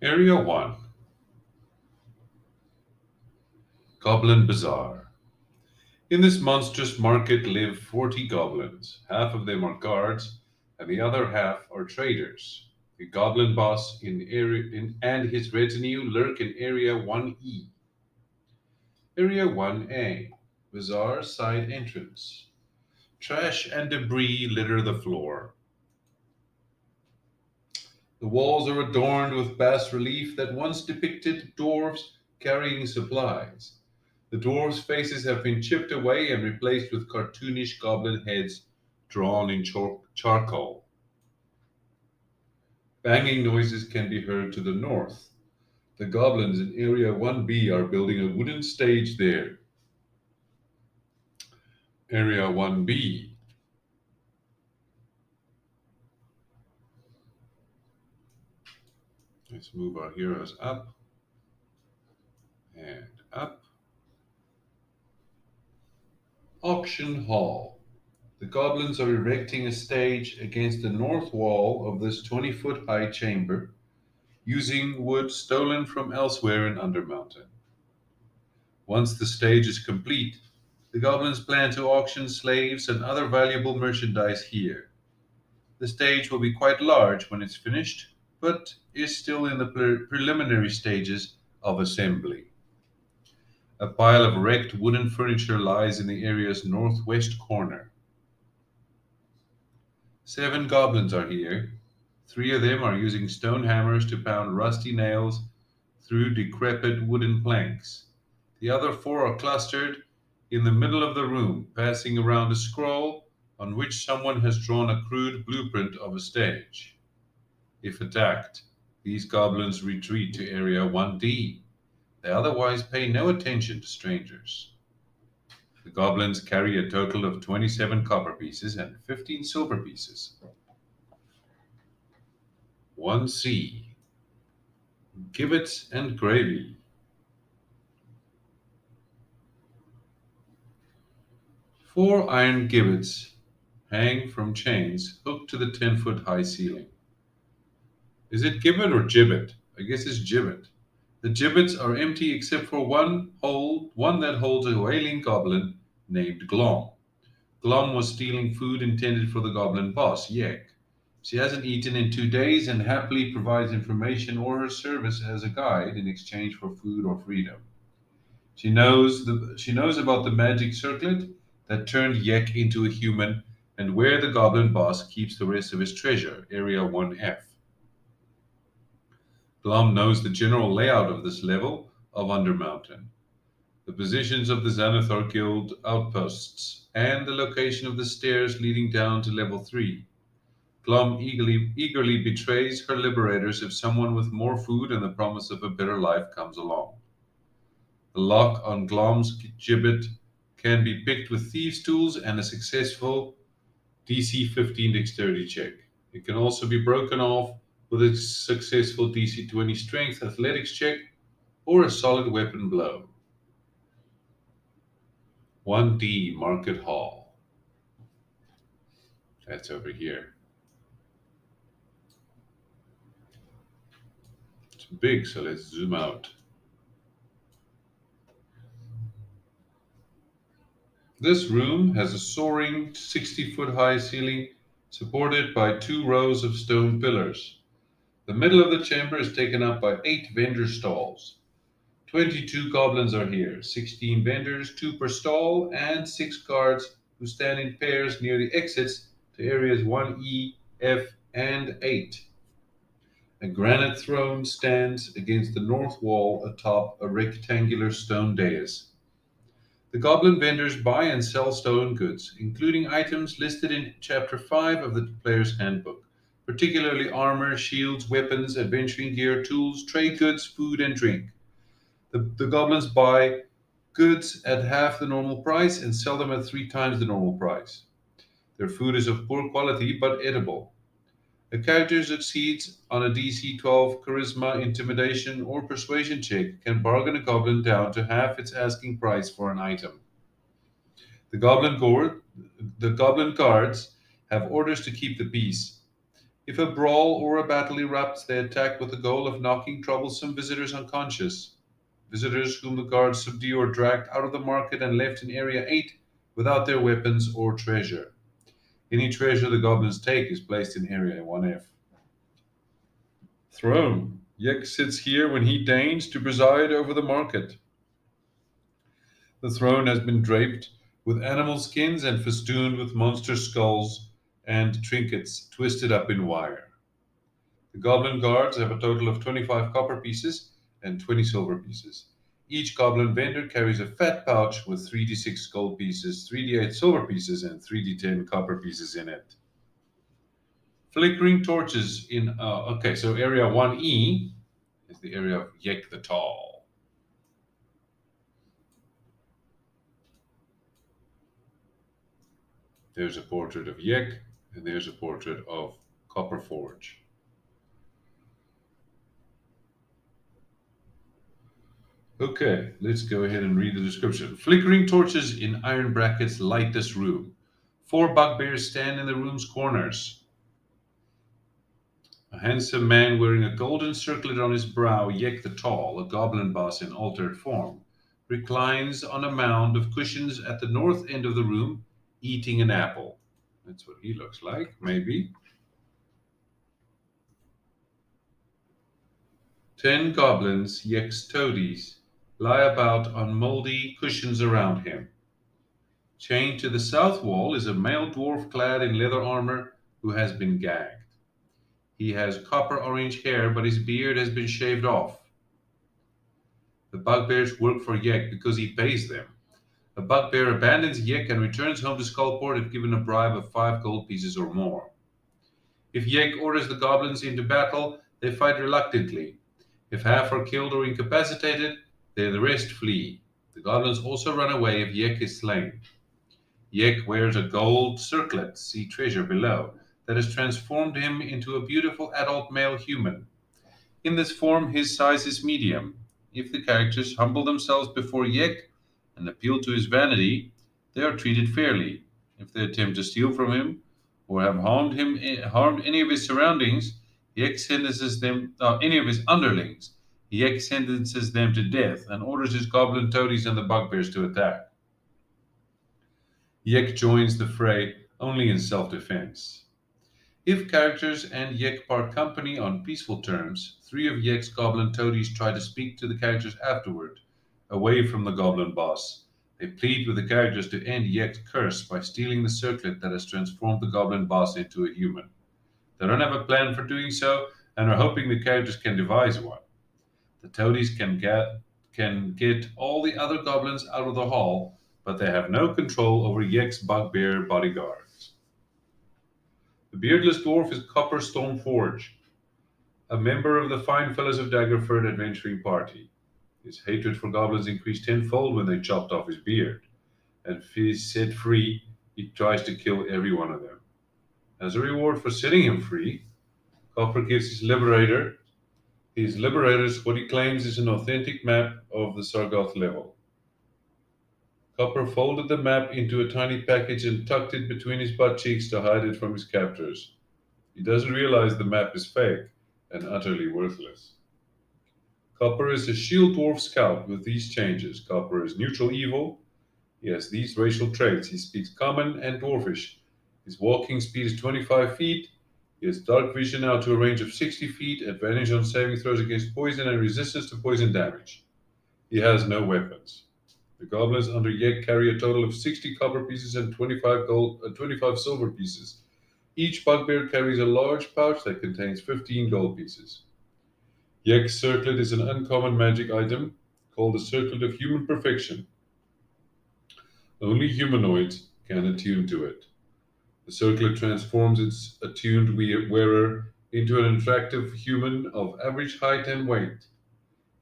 Area 1, Goblin Bazaar. In this monstrous market live 40 goblins. Half of them are guards, and the other half are traders. The goblin boss and his retinue lurk in Area 1E. Area 1A, Bazaar Side Entrance. Trash and debris litter the floor. The walls are adorned with bas relief that once depicted dwarves carrying supplies. The dwarves' faces have been chipped away and replaced with cartoonish goblin heads drawn in charcoal. Banging noises can be heard to the north. The goblins in Area 1B are building a wooden stage there. Area 1B. Let's move our heroes up and up. Auction Hall. The goblins are erecting a stage against the north wall of this 20-foot high chamber using wood stolen from elsewhere in Undermountain. Once the stage is complete, the goblins plan to auction slaves and other valuable merchandise here. The stage will be quite large when it's finished, but is still in the preliminary stages of assembly. A pile of wrecked wooden furniture lies in the area's northwest corner. 7 goblins are here. 3 of them are using stone hammers to pound rusty nails through decrepit wooden planks. The other 4 are clustered in the middle of the room, passing around a scroll on which someone has drawn a crude blueprint of a stage. If attacked, these goblins retreat to Area 1D. They otherwise pay no attention to strangers. The goblins carry a total of 27 copper pieces and 15 silver pieces. 1C. Gibbets and Gravy. 4 iron gibbets hang from chains hooked to the 10-foot high ceiling. Is it gibbet or gibbet? I guess it's gibbet. The gibbets are empty except for one that holds a wailing goblin named Glom. Glom was stealing food intended for the goblin boss, Yek. She hasn't eaten in 2 days and happily provides information or her service as a guide in exchange for food or freedom. She knows about the magic circlet that turned Yek into a human and where the goblin boss keeps the rest of his treasure, Area 1F. Glom knows the general layout of this level of Undermountain, the positions of the Xanathar Guild outposts, and the location of the stairs leading down to level 3. Glom eagerly betrays her liberators if someone with more food and the promise of a better life comes along. The lock on Glom's gibbet can be picked with thieves' tools and a successful DC 15 dexterity check. It can also be broken off with a successful DC 20 strength athletics check or a solid weapon blow. 1D Market Hall. That's over here. It's big, so let's zoom out. This room has a soaring 60-foot high ceiling supported by 2 rows of stone pillars. The middle of the chamber is taken up by 8 vendor stalls. 22 goblins are here, 16 vendors, 2 per stall, and 6 guards who stand in pairs near the exits to areas 1E, F, and 8. A granite throne stands against the north wall atop a rectangular stone dais. The goblin vendors buy and sell stolen goods, including items listed in Chapter 5 of the player's handbook, particularly armor, shields, weapons, adventuring gear, tools, trade goods, food, and drink. The goblins buy goods at half the normal price and sell them at 3 times the normal price. Their food is of poor quality but edible. A character who succeeds on a DC 12 Charisma, Intimidation, or Persuasion check can bargain a goblin down to half its asking price for an item. The goblin guards have orders to keep the peace. If a brawl or a battle erupts, they attack with the goal of knocking troublesome visitors unconscious. Visitors whom the guards subdue are dragged out of the market and left in Area 8 without their weapons or treasure. Any treasure the goblins take is placed in Area 1F. Throne. Yek sits here when he deigns to preside over the market. The throne has been draped with animal skins and festooned with monster skulls and trinkets twisted up in wire. The goblin guards have a total of 25 copper pieces and 20 silver pieces. Each goblin vendor carries a fat pouch with 3d6 gold pieces, 3d8 silver pieces, and 3d10 copper pieces in it. Flickering torches in. Okay, so area 1E is the area of Yek the Tall. There's a portrait of Yek, and there's a portrait of Copperforge. Okay, let's go ahead and read the description. Flickering torches in iron brackets light this room. 4 bugbears stand in the room's corners. A handsome man wearing a golden circlet on his brow, Yek the Tall, a goblin boss in altered form, reclines on a mound of cushions at the north end of the room, eating an apple. That's what he looks like, maybe. 10 goblins, Yek's toadies, lie about on moldy cushions around him. Chained to the south wall is a male dwarf clad in leather armor who has been gagged. He has copper orange hair, but his beard has been shaved off. The bugbears work for Yek because he pays them. A bugbear abandons Yek and returns home to Skullport if given a bribe of 5 gold pieces or more. If Yek orders the goblins into battle, they fight reluctantly. If half are killed or incapacitated, the rest flee. The goblins also run away if Yek is slain. Yek wears a gold circlet, see treasure below, that has transformed him into a beautiful adult male human. In this form, his size is medium. If the characters humble themselves before Yek and appeal to his vanity, they are treated fairly. If they attempt to steal from him or have harmed any of his surroundings, Yek sentences them, any of his underlings. Yek sentences them to death and orders his goblin toadies and the bugbears to attack. Yek joins the fray only in self-defense. If characters and Yek part company on peaceful terms, 3 of Yek's goblin toadies try to speak to the characters afterward, away from the goblin boss. They plead with the characters to end Yek's curse by stealing the circlet that has transformed the goblin boss into a human. They don't have a plan for doing so and are hoping the characters can devise one. The toadies can get all the other goblins out of the hall, but they have no control over Yek's bugbear bodyguards. The beardless dwarf is Copper Stoneforge, a member of the Fine Fellows of Daggerford adventuring party. His hatred for goblins increased tenfold when they chopped off his beard, and if he is set free, he tries to kill every one of them. As a reward for setting him free, Copper gives his liberators what he claims is an authentic map of the Sargoth level. Copper folded the map into a tiny package and tucked it between his butt cheeks to hide it from his captors. He doesn't realize the map is fake and utterly worthless. Copper is a shield dwarf scout with these changes. Copper is neutral evil. He has these racial traits. He speaks common and dwarfish. His walking speed is 25 feet. He has dark vision out to a range of 60 feet, advantage on saving throws against poison, and resistance to poison damage. He has no weapons. The goblins under Yek carry a total of 60 copper pieces and 25 silver pieces. Each bugbear carries a large pouch that contains 15 gold pieces. Yek's circlet is an uncommon magic item called the Circlet of Human Perfection. Only humanoids can attune to it. The circlet transforms its attuned wearer into an attractive human of average height and weight.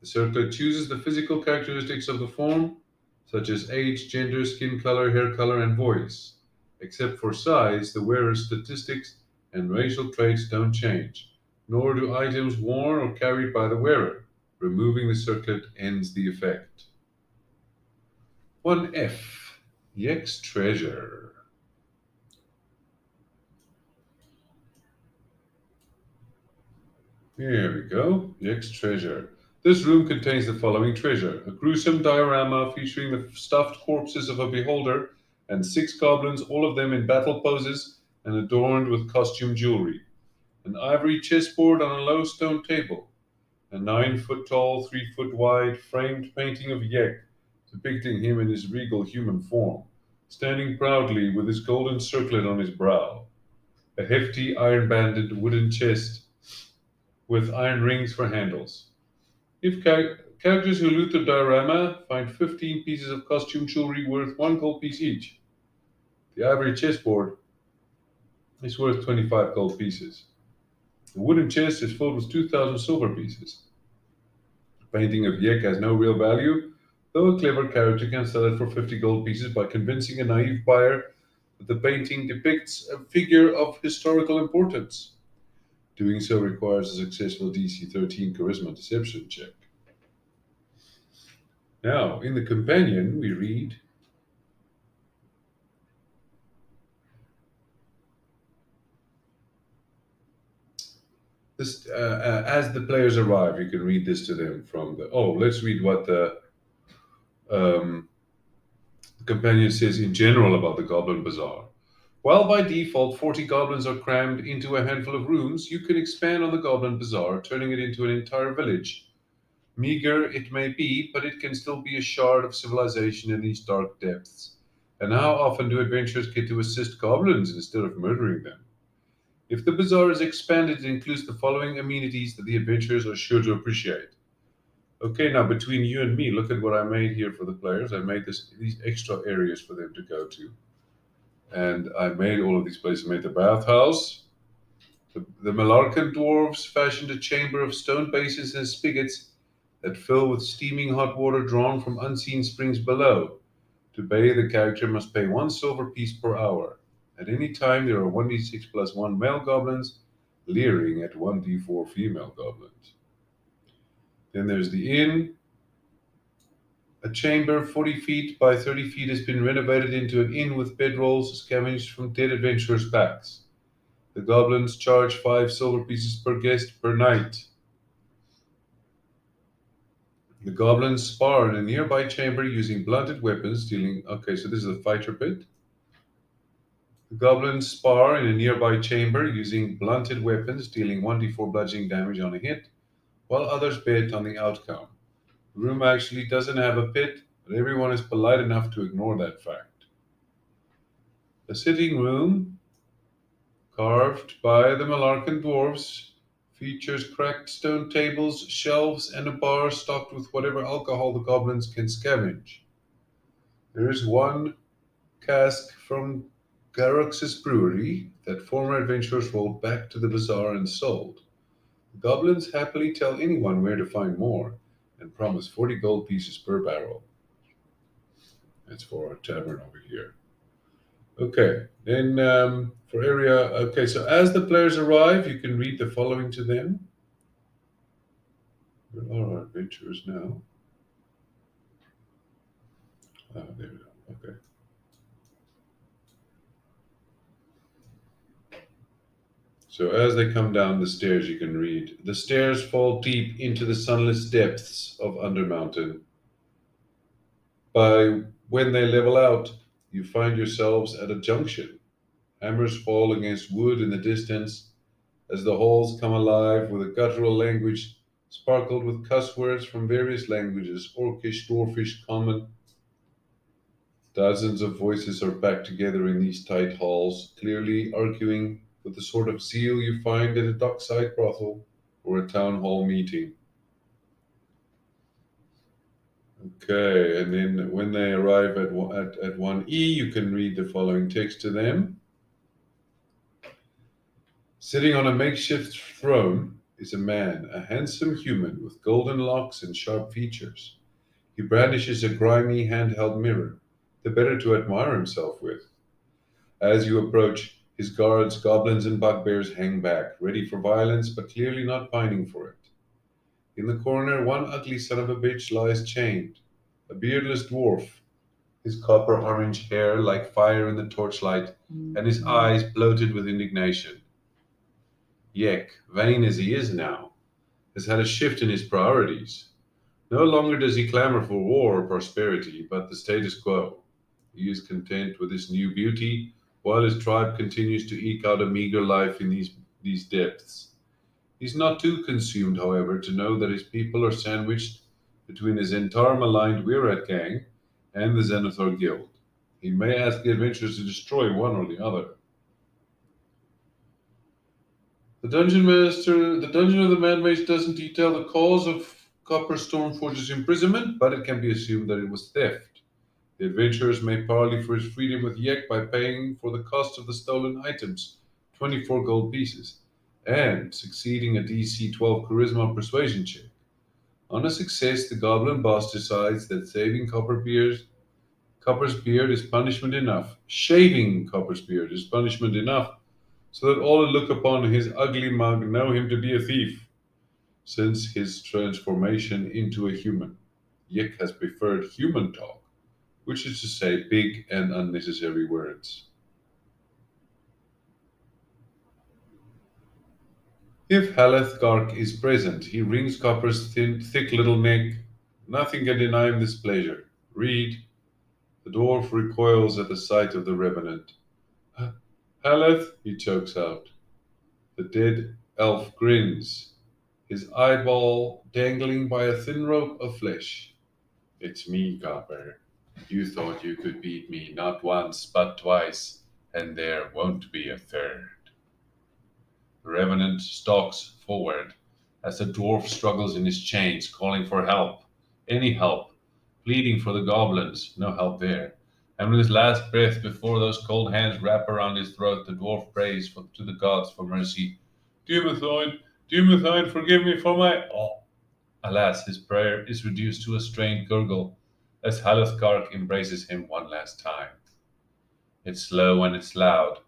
The circlet chooses the physical characteristics of the form, such as age, gender, skin color, hair color, and voice. Except for size, the wearer's statistics and racial traits don't change, nor do items worn or carried by the wearer. Removing the circlet ends the effect. 1F. Yek's Treasure. Here we go. Yek's treasure. This room contains the following treasure: a gruesome diorama featuring the stuffed corpses of a beholder and 6 goblins, all of them in battle poses and adorned with costume jewelry. An ivory chessboard on a low stone table. A 9 foot tall, 3 foot wide framed painting of Yek, depicting him in his regal human form, standing proudly with his golden circlet on his brow. A hefty iron banded wooden chest with iron rings for handles. If characters who loot the diorama find 15 pieces of costume jewelry worth 1 gold piece each. The ivory chessboard is worth 25 gold pieces. The wooden chest is filled with 2,000 silver pieces. The painting of Yek has no real value, though a clever character can sell it for 50 gold pieces by convincing a naive buyer that the painting depicts a figure of historical importance. Doing so requires a successful DC 13 Charisma Deception check. Now, in the companion, we read this as the players arrive. You can read this to them from the. Oh, let's read what um, the companion says in general about the Goblin Bazaar. While by default 40 goblins are crammed into a handful of rooms, you can expand on the Goblin Bazaar, turning it into an entire village. Meager it may be, but it can still be a shard of civilization in these dark depths. And how often do adventurers get to assist goblins instead of murdering them? If the bazaar is expanded, it includes the following amenities that the adventurers are sure to appreciate. Okay, now between you and me, look at what I made here for the players. I made these extra areas for them to go to. And I made all of these places. I made the bathhouse. The Malarkan dwarves fashioned a chamber of stone basins and spigots that fill with steaming hot water drawn from unseen springs below. To bathe, the character must pay 1 silver piece per hour. At any time, there are 1d6 plus 1 male goblins leering at 1d4 female goblins. Then there's the inn. A chamber 40 feet by 30 feet has been renovated into an inn with bedrolls scavenged from dead adventurers' packs. The goblins charge 5 silver pieces per guest per night. The goblins spar in a nearby chamber using blunted weapons, dealing. Okay, so this is a fighter pit. The goblins spar in a nearby chamber using blunted weapons, dealing 1d4 bludgeoning damage on a hit, while others bet on the outcome. The room actually doesn't have a pit, but everyone is polite enough to ignore that fact. A sitting room, carved by the Malarkan dwarves, features cracked stone tables, shelves, and a bar stocked with whatever alcohol the goblins can scavenge. There is one cask from Garox's brewery that former adventurers rolled back to the bazaar and sold. The goblins happily tell anyone where to find more and promise 40 gold pieces per barrel. That's for our tavern over here. Okay, then for area. Okay, so as the players arrive, you can read the following to them. Where are our adventurers now? Ah, there we go. Okay. So as they come down the stairs, you can read. The stairs fall deep into the sunless depths of Undermountain. By when they level out, you find yourselves at a junction. Hammers fall against wood in the distance as the halls come alive with a guttural language sparkled with cuss words from various languages, Orcish, Dwarfish, Common. Dozens of voices are packed together in these tight halls, clearly arguing with the sort of zeal you find at a dockside brothel or a town hall meeting. Okay, and then when they arrive at 1E, you can read the following text to them. Sitting on a makeshift throne is a man, a handsome human with golden locks and sharp features. He brandishes a grimy handheld mirror, the better to admire himself with. As you approach, his guards, goblins, and bugbears hang back, ready for violence but clearly not pining for it. In the corner, one ugly son of a bitch lies chained, a beardless dwarf, his copper orange hair like fire in the torchlight, and his eyes bloated with indignation. Yek, vain as he is now, has had a shift in his priorities. No longer does he clamor for war or prosperity, but the status quo. He is content with his new beauty, while his tribe continues to eke out a meager life in these depths. He's not too consumed, however, to know that his people are sandwiched between his Entarm-aligned Wirat gang and the Zenithor Guild. He may ask the adventurers to destroy one or the other. The dungeon of the Mad Mage doesn't detail the cause of Copper Stormforge's imprisonment, but it can be assumed that it was theft. The adventurers may parley for his freedom with Yek by paying for the cost of the stolen items, 24 gold pieces, and succeeding a DC 12 Charisma Persuasion check. On a success, the Goblin Boss decides that Copper's beard is punishment enough. Shaving Copper's beard is punishment enough, so that all who look upon his ugly mug know him to be a thief, since his transformation into a human. Yek has preferred human talk, which is to say big and unnecessary words. If Halathgark is present, he wrings Copper's thick little neck. Nothing can deny him this pleasure. Read. The dwarf recoils at the sight of the revenant. Haleth, he chokes out. The dead elf grins, his eyeball dangling by a thin rope of flesh. It's me, Copper. You thought you could beat me not once, but twice, and there won't be a third. The revenant stalks forward as the dwarf struggles in his chains, calling for help. Any help. Pleading for the goblins. No help there. And with his last breath before those cold hands wrap around his throat, the dwarf prays to the gods for mercy. Dear Methine, forgive me for my... Oh. Alas, his prayer is reduced to a strained gurgle as Halathgark embraces him one last time. It's slow and it's loud.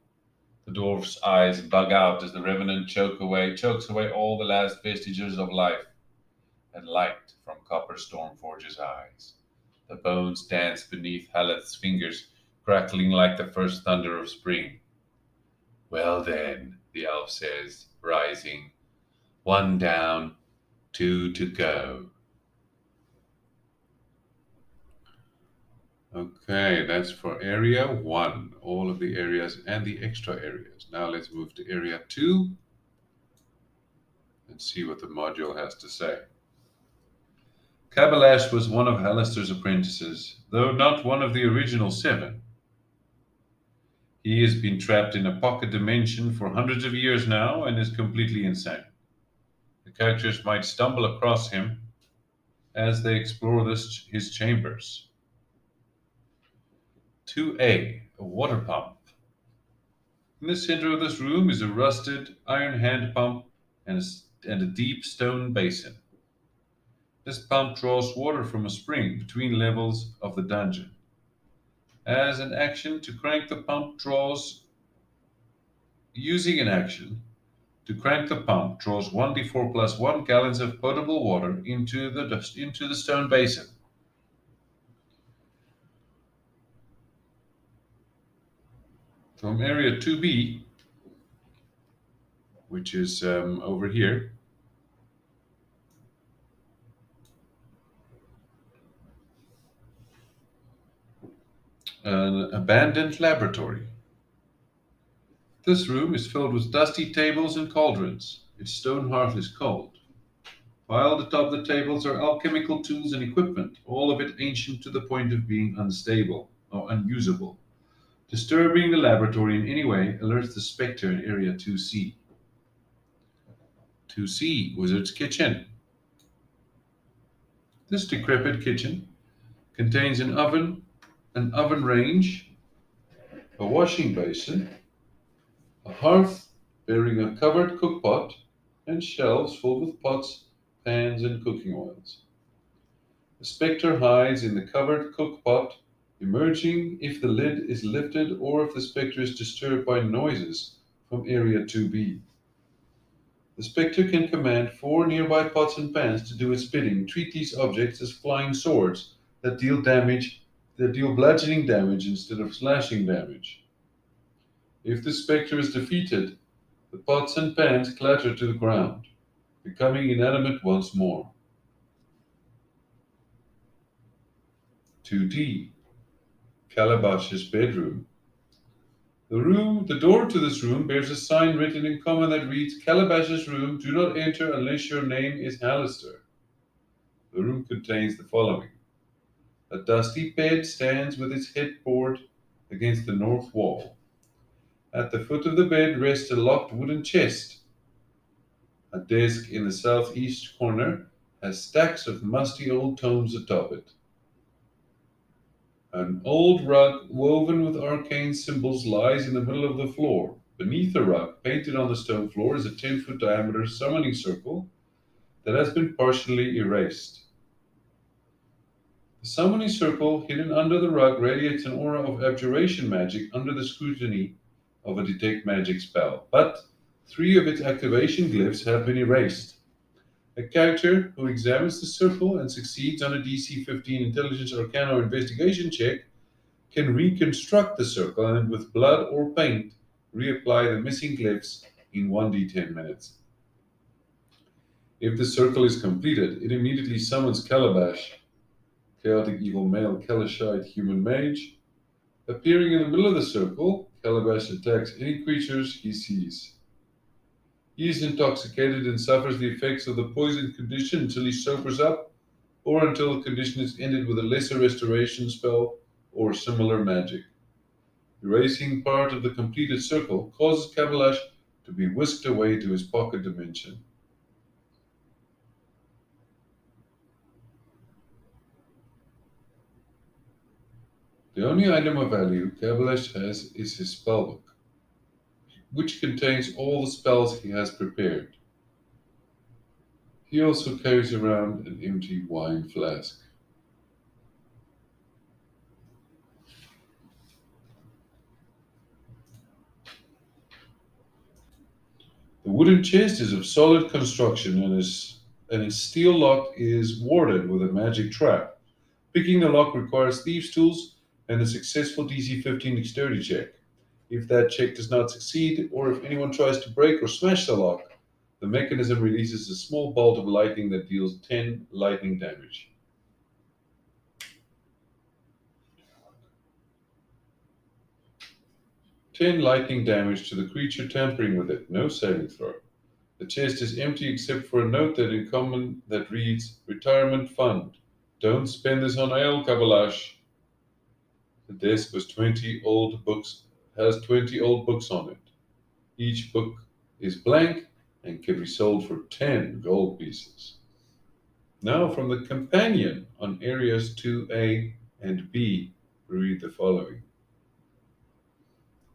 The dwarf's eyes bug out as the revenant chokes away all the last vestiges of life and light from Copper Stormforge's eyes. The bones dance beneath Haleth's fingers, crackling like the first thunder of spring. Well then, the elf says, rising. One down, two to go. Okay, that's for area 1, all of the areas and the extra areas. Now let's move to area 2 and see what the module has to say. Kalabash was one of Halaster's apprentices, though not one of the original 7. He has been trapped in a pocket dimension for hundreds of years now and is completely insane. The characters might stumble across him as they explore his chambers. 2A, a water pump. In the center of this room is a rusted iron hand pump and a deep stone basin. This pump draws water from a spring between levels of the dungeon. As an action to crank the pump draws 1d4 plus 1 gallons of potable water into the stone basin. From area 2B, which is over here, an abandoned laboratory. This room is filled with dusty tables and cauldrons. Its stone hearth is cold. Piled atop the tables are alchemical tools and equipment, all of it ancient to the point of being unstable or unusable. Disturbing the laboratory in any way alerts the Spectre in Area 2C. 2C, Wizard's Kitchen. This decrepit kitchen contains an oven range, a washing basin, a hearth bearing a covered cookpot, and shelves full with pots, pans, and cooking oils. The Spectre hides in the covered cookpot, emerging if the lid is lifted or if the Spectre is disturbed by noises from Area 2B. The Spectre can command 4 nearby pots and pans to do its bidding. Treat these objects as flying swords that deal bludgeoning damage instead of slashing damage. If the Spectre is defeated, the pots and pans clatter to the ground. becoming inanimate once more. 2D. Kalabash's bedroom. The door to this room bears a sign written in common that reads, Kalabash's room, do not enter unless your name is Halaster. The room contains the following. A dusty bed stands with its headboard against the north wall. At the foot of the bed rests a locked wooden chest. A desk in the southeast corner has stacks of musty old tomes atop it. An old rug woven with arcane symbols lies in the middle of the floor. Beneath the rug, painted on the stone floor, is a 10-foot diameter summoning circle that has been partially erased. The summoning circle, hidden under the rug, radiates an aura of abjuration magic under the scrutiny of a detect magic spell, but 3 of its activation glyphs have been erased. A character who examines the circle and succeeds on a DC 15 Intelligence Arcana or Investigation check can reconstruct the circle and, with blood or paint, reapply the missing glyphs in 1d10 minutes. If the circle is completed, it immediately summons Kalabash, chaotic evil male Kalashite human mage. Appearing in the middle of the circle, Kalabash attacks any creatures he sees. He is intoxicated and suffers the effects of the poison condition until he sobers up, or until the condition is ended with a lesser restoration spell or similar magic. Erasing part of the completed circle causes Kalabash to be whisked away to his pocket dimension. The only item of value Kalabash has is his spellbook, which contains all the spells he has prepared. He also carries around an empty wine flask. The wooden chest is of solid construction and its steel lock is warded with a magic trap. Picking the lock requires thieves' tools and a successful DC 15 dexterity check. If that check does not succeed, or if anyone tries to break or smash the lock, the mechanism releases a small bolt of lightning that deals 10 lightning damage. 10 lightning damage to the creature tampering with it, no saving throw. The chest is empty except for a note that reads, Retirement Fund. Don't spend this on ale, Kalabash. The desk has 20 old books on it. Each book is blank and can be sold for 10 gold pieces. Now from the companion on areas 2A and B, we read the following.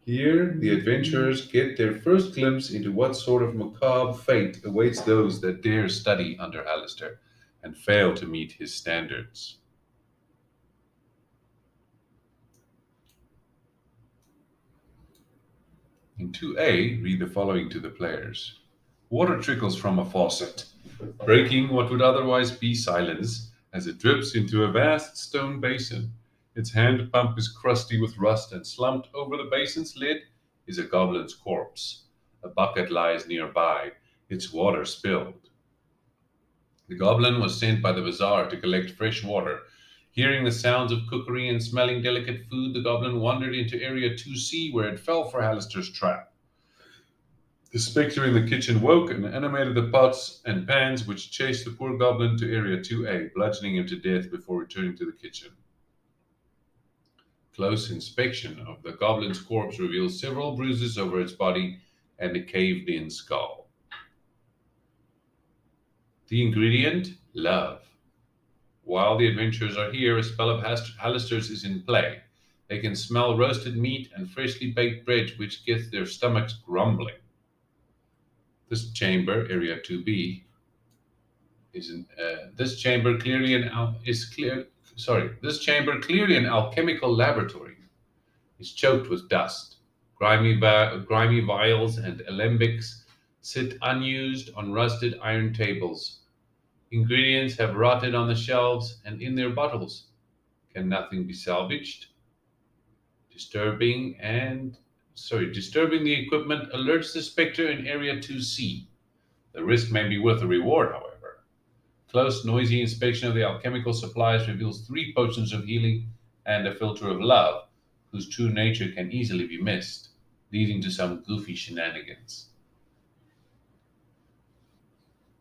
Here, the adventurers get their first glimpse into what sort of macabre fate awaits those that dare study under Halaster and fail to meet his standards. In 2A, read the following to the players. Water trickles from a faucet, breaking what would otherwise be silence as it drips into a vast stone basin. Its hand pump is crusty with rust, and slumped over the basin's lid is a goblin's corpse. A bucket lies nearby, its water spilled. The goblin was sent by the bazaar to collect fresh water. Hearing the sounds of cookery and smelling delicate food, the goblin wandered into Area 2C, where it fell for Halaster's trap. The spectre in the kitchen woke and animated the pots and pans, which chased the poor goblin to Area 2A, bludgeoning him to death before returning to the kitchen. Close inspection of the goblin's corpse reveals several bruises over its body and a caved-in skull. The ingredient? Love. While the adventurers are here, a spell of Halaster's is in play. They can smell roasted meat and freshly baked bread, which gets their stomachs grumbling. This chamber, Area 2B, this chamber clearly an alchemical laboratory, is choked with dust. Grimy vials and alembics sit unused on rusted iron tables. Ingredients have rotted on the shelves and in their bottles. Can nothing be salvaged? Disturbing the equipment alerts the spectre in Area 2C. The risk may be worth the reward, however. Close, noisy inspection of the alchemical supplies reveals 3 potions of healing and a filter of love, whose true nature can easily be missed, leading to some goofy shenanigans.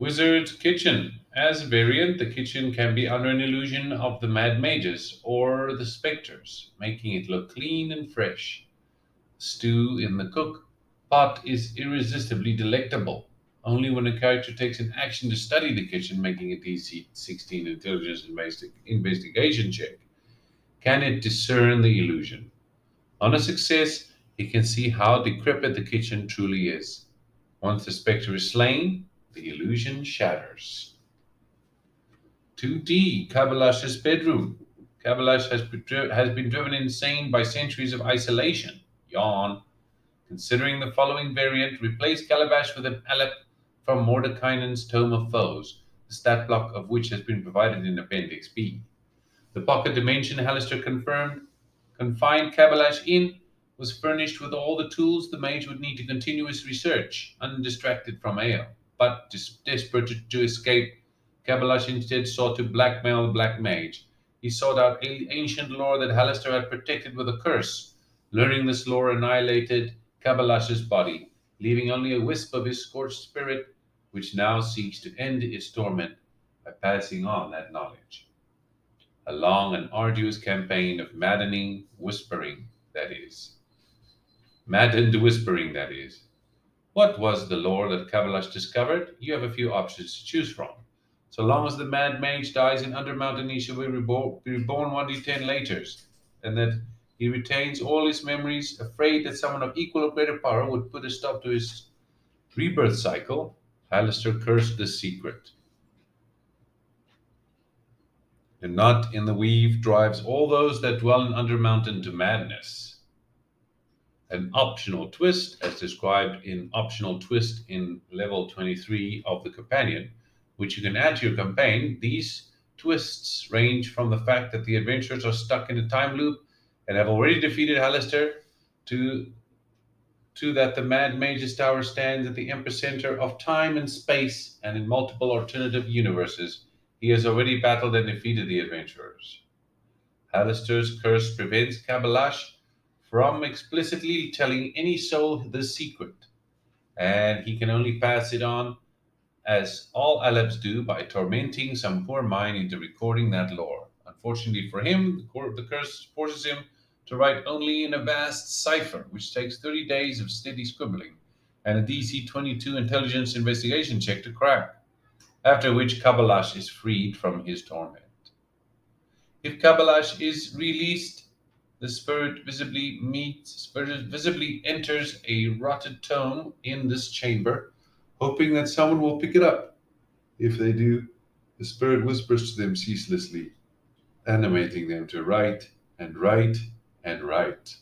Wizard's Kitchen. As a variant, the kitchen can be under an illusion of the Mad Mages or the Spectres, making it look clean and fresh. Stew in the cook pot is irresistibly delectable. Only when a character takes an action to study the kitchen, making a DC 16 intelligence investigation check, can it discern the illusion. On a success, he can see how decrepit the kitchen truly is. Once the spectre is slain, the illusion shatters. 2D, Kabalash's bedroom. Kabalash has been driven insane by centuries of isolation. Yawn. Considering the following variant, replace Kalabash with an Alep from Mordekainen's Tome of Foes, the stat block of which has been provided in Appendix B. The pocket dimension Halaster confined Kabalash in was furnished with all the tools the mage would need to continue his research, undistracted from ale. But desperate to escape, Kabalash instead sought to blackmail the Black Mage. He sought out ancient lore that Halaster had protected with a curse. Learning this lore annihilated Kabalash's body, leaving only a wisp of his scorched spirit, which now seeks to end its torment by passing on that knowledge. A long and arduous campaign of maddened whispering, that is. What was the lore that Kavalash discovered? You have a few options to choose from. So long as the Mad Mage dies in Undermountain, he shall be reborn 1d10 later, and that he retains all his memories, afraid that someone of equal or greater power would put a stop to his rebirth cycle. Halaster cursed the secret. The knot in the weave drives all those that dwell in Undermountain to madness. An optional twist, as described in optional twist in level 23 of the companion, which you can add to your campaign. These twists range from the fact that the adventurers are stuck in a time loop and have already defeated Halaster to that the Mad Mage's Tower stands at the epicenter of time and space, and in multiple alternative universes, he has already battled and defeated the adventurers. Halaster's curse prevents Kabalash from explicitly telling any soul the secret, and he can only pass it on, as all Alebs do, by tormenting some poor mind into recording that lore. Unfortunately for him, the curse forces him to write only in a vast cipher, which takes 30 days of steady scribbling and a DC 22 intelligence investigation check to crack, after which Kabalash is freed from his torment. If Kabalash is released, the spirit visibly enters a rotted tome in this chamber, hoping that someone will pick it up. If they do, the spirit whispers to them ceaselessly, animating them to write and write and write.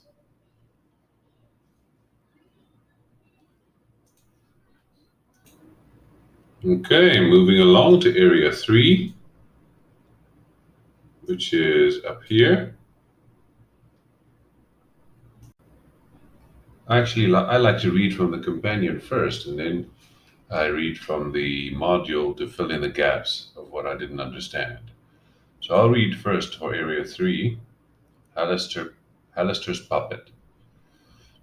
Okay, moving along to Area 3, which is up here. Actually, I like to read from the companion first, and then I read from the module to fill in the gaps of what I didn't understand. So I'll read first for Area 3, Halaster's Puppet.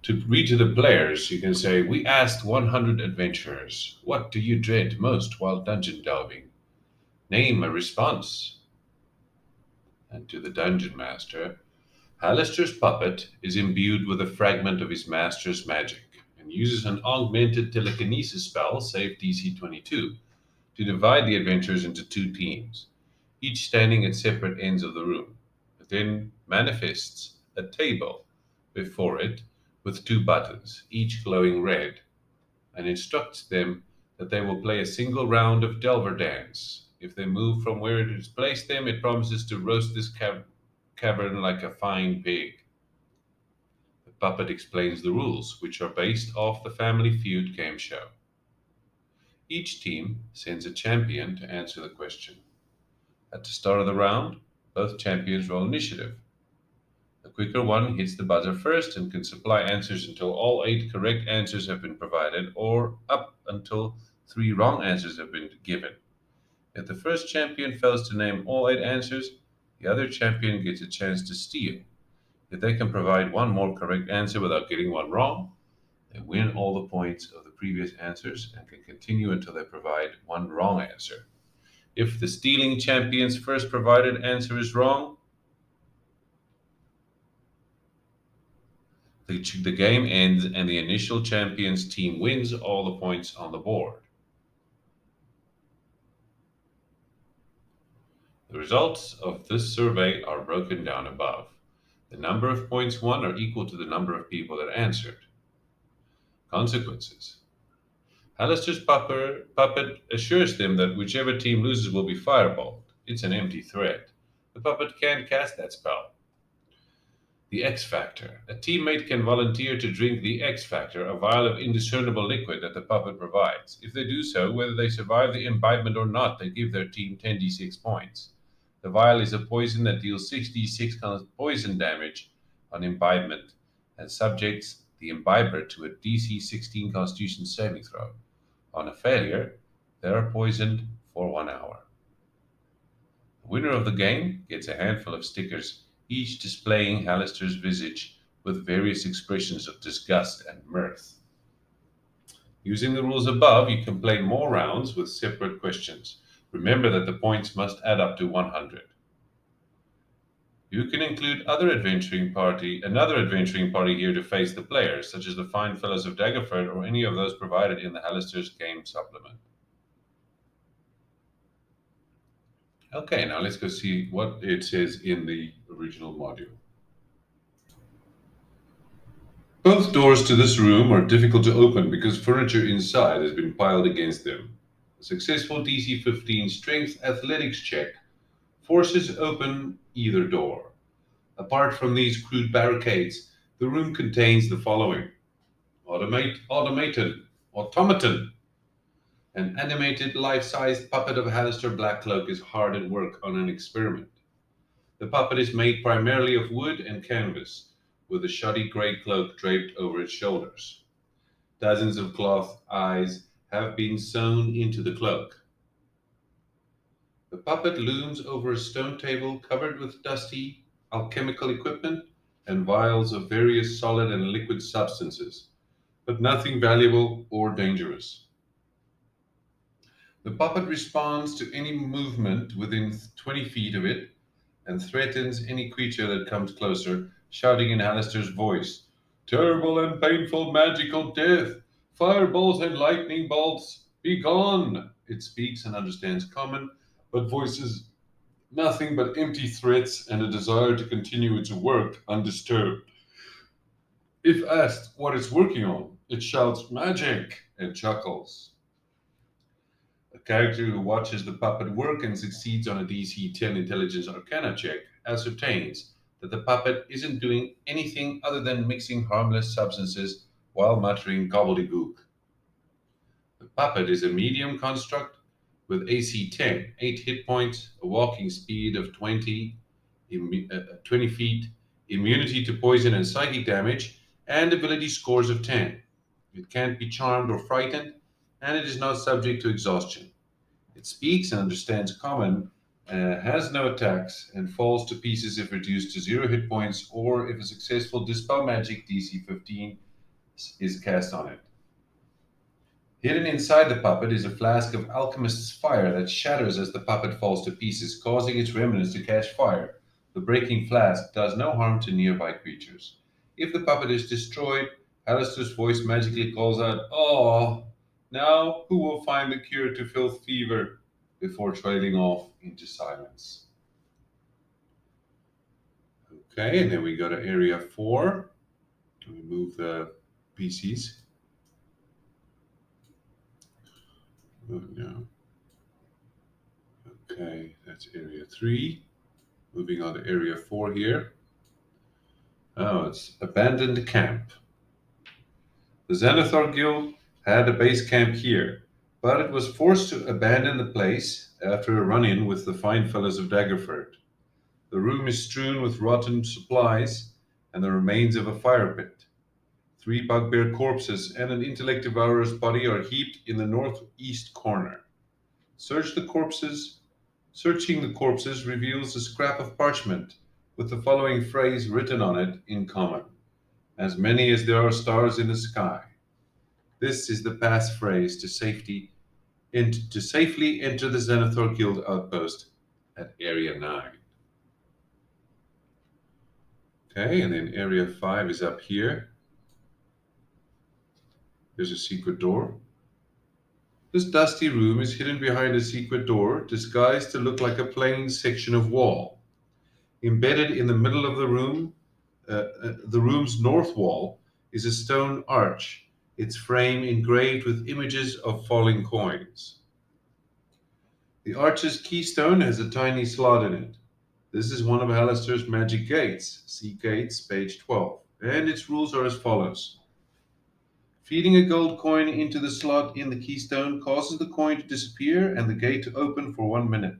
To read to the players, you can say, "We asked 100 adventurers, what do you dread most while dungeon delving? Name a response." And to the dungeon master, Halaster's puppet is imbued with a fragment of his master's magic and uses an augmented telekinesis spell, save DC 22, to divide the adventurers into 2 teams, each standing at separate ends of the room. It then manifests a table before it with 2 buttons, each glowing red, and instructs them that they will play a single round of Delver Dance. If they move from where it has placed them, it promises to roast this cavern like a fine pig. The puppet explains the rules, which are based off the Family Feud game show. Each team sends a champion to answer the question. At the start of the round, both champions roll initiative. The quicker one hits the buzzer first and can supply answers until all 8 correct answers have been provided, or up until 3 wrong answers have been given. If the first champion fails to name all 8 answers, the other champion gets a chance to steal. If they can provide one more correct answer without getting one wrong, they win all the points of the previous answers and can continue until they provide one wrong answer. If the stealing champion's first provided answer is wrong, the game ends and the initial champion's team wins all the points on the board. The results of this survey are broken down above. The number of points won are equal to the number of people that answered. Consequences. Halaster's puppet assures them that whichever team loses will be fireballed. It's an empty threat. The puppet can't cast that spell. The X Factor. A teammate can volunteer to drink the X Factor, a vial of indiscernible liquid that the puppet provides. If they do so, whether they survive the imbibement or not, they give their team 10d6 points. The vial is a poison that deals 6d6 poison damage on imbibement and subjects the imbiber to a DC 16 Constitution saving throw. On a failure, they are poisoned for 1 hour. The winner of the game gets a handful of stickers, each displaying Halaster's visage with various expressions of disgust and mirth. Using the rules above, you can play more rounds with separate questions. Remember that the points must add up to 100. You can include another adventuring party here to face the players, such as the fine fellows of Daggerford or any of those provided in the Halaster's game supplement. Okay, now let's go see what it says in the original module. Both doors to this room are difficult to open because furniture inside has been piled against them. A successful DC 15 Strength Athletics check forces open either door. Apart from these crude barricades, the room contains the following: automaton, an animated life-sized puppet of Halaster Blackcloak is hard at work on an experiment. The puppet is made primarily of wood and canvas, with a shoddy grey cloak draped over its shoulders. Dozens of cloth eyes have been sewn into the cloak. The puppet looms over a stone table covered with dusty alchemical equipment and vials of various solid and liquid substances, but nothing valuable or dangerous. The puppet responds to any movement within 20 feet of it and threatens any creature that comes closer, shouting in Halaster's voice, "Terrible and painful magical death! Fireballs and lightning bolts, be gone!" It speaks and understands common, but voices nothing but empty threats and a desire to continue its work undisturbed. If asked what it's working on, it shouts "magic" and chuckles. A character who watches the puppet work and succeeds on a DC 10 Intelligence Arcana check ascertains that the puppet isn't doing anything other than mixing harmless substances while muttering gobbledygook. The puppet is a medium construct with AC 10, 8 hit points, a walking speed of 20 feet, immunity to poison and psychic damage, and ability scores of 10. It can't be charmed or frightened, and it is not subject to exhaustion. It speaks and understands common, has no attacks, and falls to pieces if reduced to 0 hit points or if a successful Dispel Magic DC 15 is cast on it. Hidden inside the puppet is a flask of alchemist's fire that shatters as the puppet falls to pieces, causing its remnants to catch fire. The breaking flask does no harm to nearby creatures. If the puppet is destroyed, Halaster's voice magically calls out, "Oh, now who will find the cure to filth fever?" before trailing off into silence. Okay, and then we go to area 4. We move the PCs. Oh, no. Okay, that's area 3. Moving on to area 4 here. Oh, it's abandoned camp. The Xanathar Guild had a base camp here, but it was forced to abandon the place after a run-in with the fine fellows of Daggerford. The room is strewn with rotten supplies and the remains of a fire pit. Three bugbear corpses and an intellect devourer's body are heaped in the northeast corner. Search the corpses. Searching the corpses reveals a scrap of parchment with the following phrase written on it in common: as many as there are stars in the sky. This is the passphrase to safely enter the Xanathar Guild outpost at Area 9. Okay, and then Area 5 is up here. There's a secret door. This dusty room is hidden behind a secret door, disguised to look like a plain section of wall. Embedded in the middle of the room's north wall, is a stone arch, its frame engraved with images of falling coins. The arch's keystone has a tiny slot in it. This is one of Halaster's magic gates. See gates, page 12. And its rules are as follows. Feeding a gold coin into the slot in the keystone causes the coin to disappear and the gate to open for 1 minute.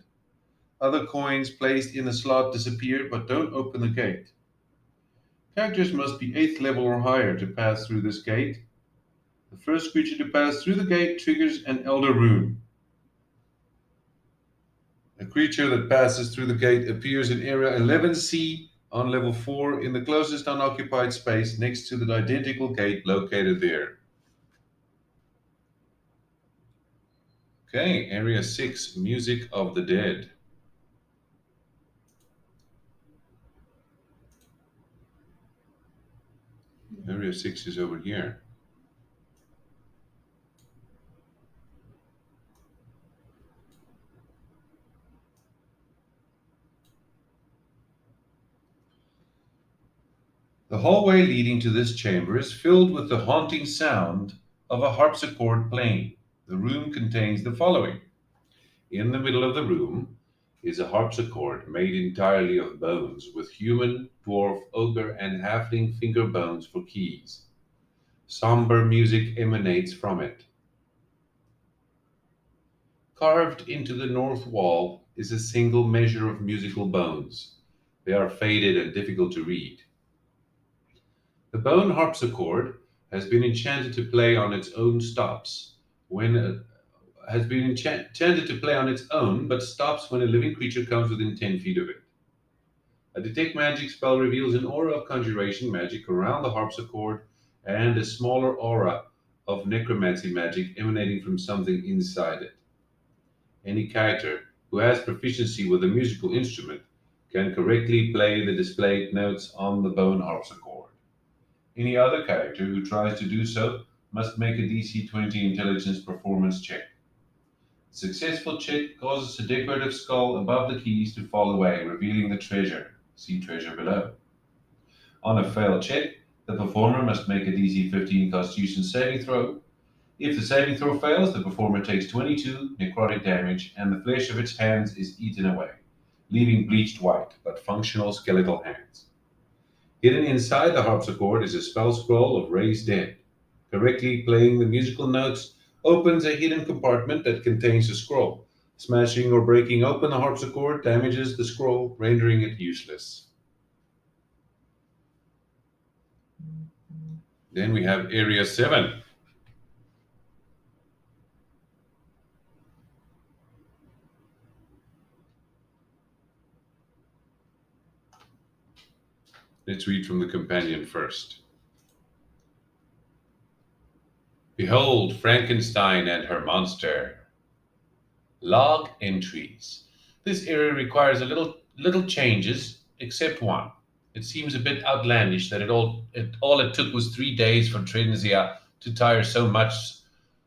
Other coins placed in the slot disappear but don't open the gate. Characters must be 8th level or higher to pass through this gate. The first creature to pass through the gate triggers an Elder Rune. A creature that passes through the gate appears in Area 11C on level 4 in the closest unoccupied space next to the identical gate located there. Okay, Area 6, Music of the Dead. Area 6 is over here. The hallway leading to this chamber is filled with the haunting sound of a harpsichord playing. The room contains the following. In the middle of the room is a harpsichord made entirely of bones, with human, dwarf, ogre, and halfling finger bones for keys. Somber music emanates from it. Carved into the north wall is a single measure of musical bones. They are faded and difficult to read. The bone harpsichord has been enchanted to play on its own stops when has been enchanted to play on its own, but stops when a living creature comes within 10 feet of it. A detect magic spell reveals an aura of conjuration magic around the harpsichord and a smaller aura of necromancy magic emanating from something inside it. Any character who has proficiency with a musical instrument can correctly play the displayed notes on the bone harpsichord. Any other character who tries to do so must make a DC 20 intelligence performance check. A successful check causes a decorative skull above the keys to fall away, revealing the treasure. See treasure below. On a failed check, the performer must make a DC 15 Constitution saving throw. If the saving throw fails, the performer takes 22 necrotic damage and the flesh of its hands is eaten away, leaving bleached white but functional skeletal hands. Hidden inside the harpsichord is a spell scroll of Raise Dead. Correctly playing the musical notes opens a hidden compartment that contains a scroll. Smashing or breaking open the harpsichord damages the scroll, rendering it useless. Then we have Area 7. Let's read from the companion first. Behold Frankenstein and her monster. Log entries. This area requires a little changes, except one. It seems a bit outlandish that all it took was 3 days for Trenzia to tire so much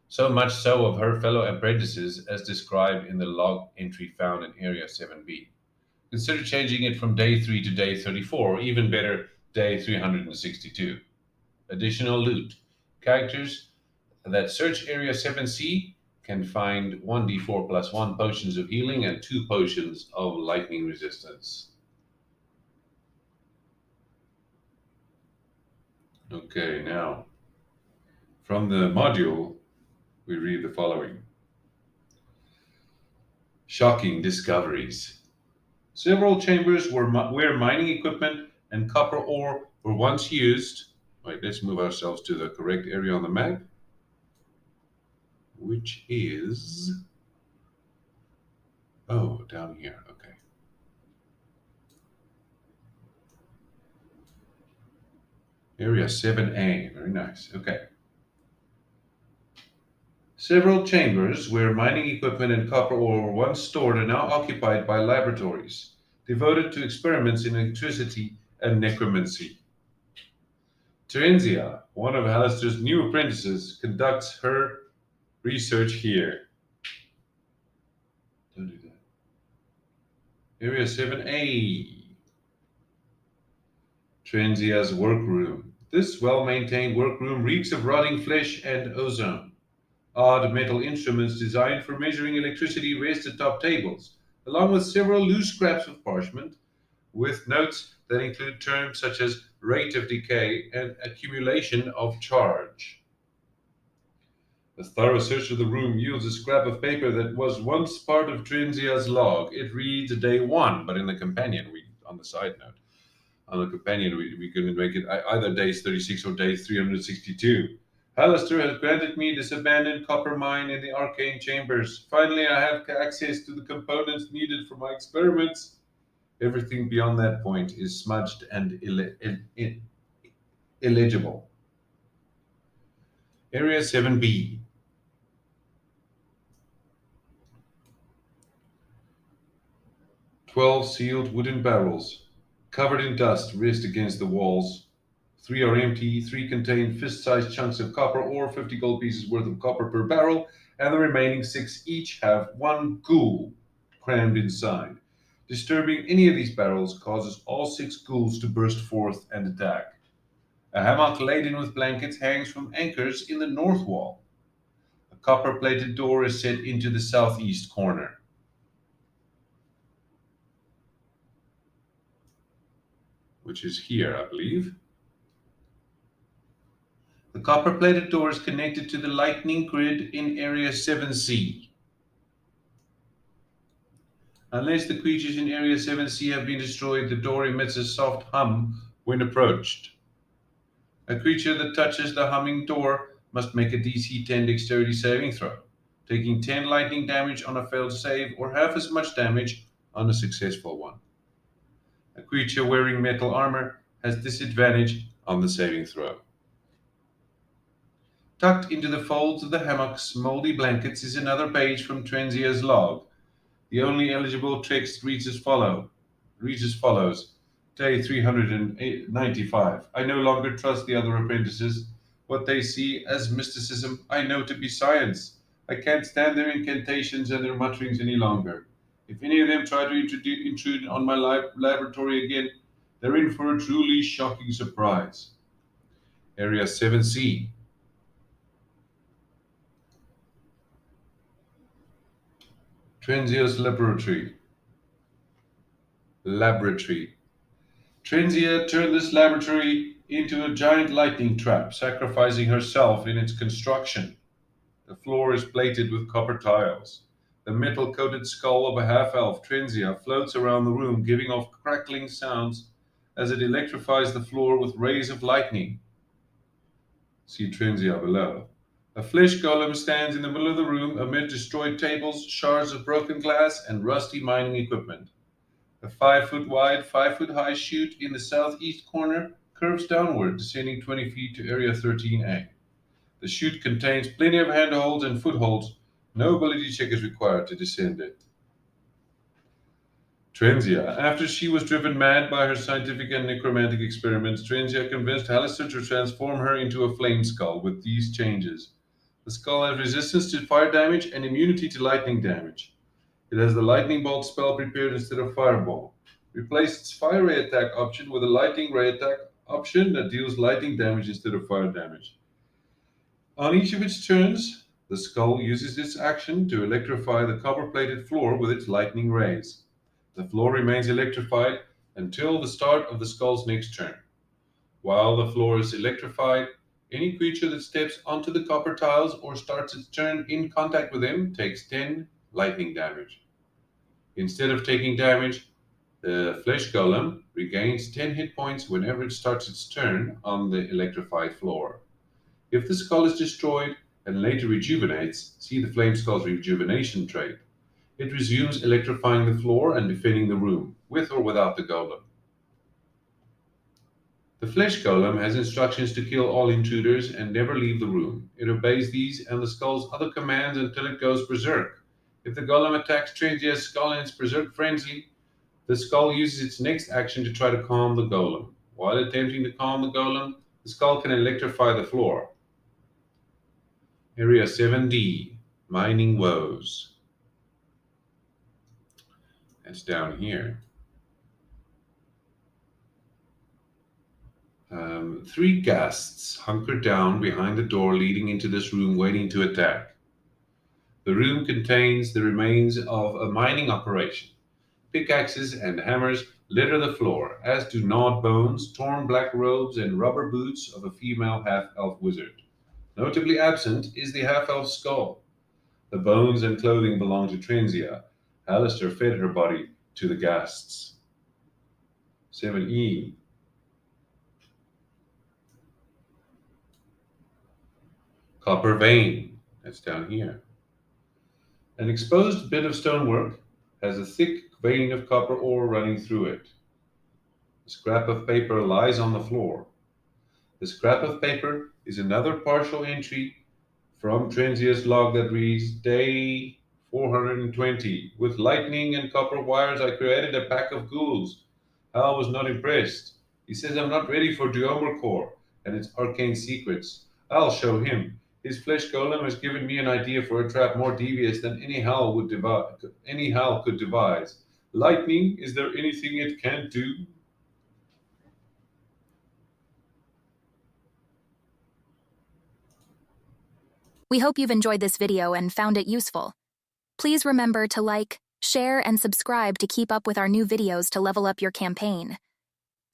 so of her fellow apprentices, as described in the log entry found in Area 7B. Consider changing it from day 3 to day 34, or even better, day 362. Additional loot. Characters that search Area 7C can find 1d4 plus 1 potions of healing and 2 potions of lightning resistance. Okay, now, from the module, we read the following. Shocking discoveries. Several chambers where mining equipment and copper ore were once used. Right, let's move ourselves to the correct area on the map, which is, oh, down here. Okay. Area 7A. Very nice. Okay. Several chambers where mining equipment and copper ore were once stored are now occupied by laboratories devoted to experiments in electricity and necromancy. Trenzia, one of Halaster's new apprentices, conducts her research here. Don't do that. Area 7A. Trenzia's workroom. This well-maintained workroom reeks of rotting flesh and ozone. Odd metal instruments designed for measuring electricity rest atop tables, along with several loose scraps of parchment with notes that include terms such as rate of decay and accumulation of charge. A thorough search of the room yields a scrap of paper that was once part of Trenzia's log. It reads day one, but in the companion, on the side note, on the companion, we can make it either day 36 or day 362. Halaster has granted me this abandoned copper mine in the Arcane Chambers. Finally, I have access to the components needed for my experiments. Everything beyond that point is smudged and illegible. Area 7B. 12 sealed wooden barrels, covered in dust, rest against the walls. 3 are empty, 3 contain fist-sized chunks of copper ore, 50 gold pieces worth of copper per barrel, and the remaining 6 each have 1 ghoul crammed inside. Disturbing any of these barrels causes all 6 ghouls to burst forth and attack. A hammock laden with blankets hangs from anchors in the north wall. A copper-plated door is set into the southeast corner, which is here, I believe. The copper-plated door is connected to the lightning grid in Area 7C. Unless the creatures in Area 7C have been destroyed, the door emits a soft hum when approached. A creature that touches the humming door must make a DC 10 dexterity saving throw, taking 10 lightning damage on a failed save or half as much damage on a successful one. A creature wearing metal armor has disadvantage on the saving throw. Tucked into the folds of the hammock's moldy blankets is another page from Trenzia's log. The only eligible text reads as follows. Day 395. I no longer trust the other apprentices. What they see as mysticism, I know to be science. I can't stand their incantations and their mutterings any longer. If any of them try to intrude on my laboratory again, they're in for a truly shocking surprise. Area 7C. Trenzia's laboratory. Trenzia turned this laboratory into a giant lightning trap, sacrificing herself in its construction. The floor is plated with copper tiles. The metal-coated skull of a half-elf, Trenzia, floats around the room, giving off crackling sounds as it electrifies the floor with rays of lightning. See Trenzia below. A flesh golem stands in the middle of the room amid destroyed tables, shards of broken glass, and rusty mining equipment. A 5-foot wide, 5-foot high chute in the southeast corner curves downward, descending 20 feet to Area 13A. The chute contains plenty of handholds and footholds. No ability check is required to descend it. Trenzia. After she was driven mad by her scientific and necromantic experiments, Trenzia convinced Halaster to transform her into a flame skull with these changes. The skull has resistance to fire damage and immunity to lightning damage. It has the lightning bolt spell prepared instead of fireball. Replace its fire ray attack option with a lightning ray attack option that deals lightning damage instead of fire damage. On each of its turns, the skull uses its action to electrify the copper-plated floor with its lightning rays. The floor remains electrified until the start of the skull's next turn. While the floor is electrified, any creature that steps onto the copper tiles or starts its turn in contact with them takes 10 lightning damage. Instead of taking damage, The flesh golem regains 10 hit points whenever it starts its turn on the electrified floor. If the skull is destroyed and later rejuvenates, see the Flame Skull's rejuvenation trait. It resumes electrifying the floor and defending the room, with or without the golem. The flesh golem has instructions to kill all intruders and never leave the room. It obeys these and the skull's other commands until it goes berserk. If the golem attacks Trenzia's skull in its berserk frenzy, the skull uses its next action to try to calm the golem. While attempting to calm the golem, the skull can electrify the floor. Area 7D, Mining Woes. That's down here. 3 ghasts hunker down behind the door leading into this room waiting to attack. The room contains the remains of a mining operation. Pickaxes and hammers litter the floor, as do gnawed bones, torn black robes, and rubber boots of a female half-elf wizard. Notably absent is the half-elf skull. The bones and clothing belong to Trenzia. Halaster fed her body to the ghasts. 7E. Copper vein. That's down here. An exposed bit of stonework has a thick vein of copper ore running through it. A scrap of paper lies on the floor. The scrap of paper is another partial entry from Trenzia's log that reads, Day 420. With lightning and copper wires, I created a pack of ghouls. Hal was not impressed. He says I'm not ready for Duomer Core and its arcane secrets. I'll show him. His flesh golem has given me an idea for a trap more devious than any Hal could devise. Lightning, is there anything it can't do? We hope you've enjoyed this video and found it useful. Please remember to like, share, and subscribe to keep up with our new videos to level up your campaign.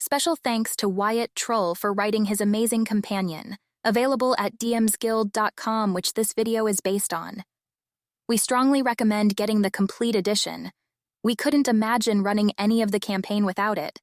Special thanks to Wyatt Troll for writing his amazing companion, available at dmsguild.com, which this video is based on. We strongly recommend getting the complete edition. We couldn't imagine running any of the campaign without it.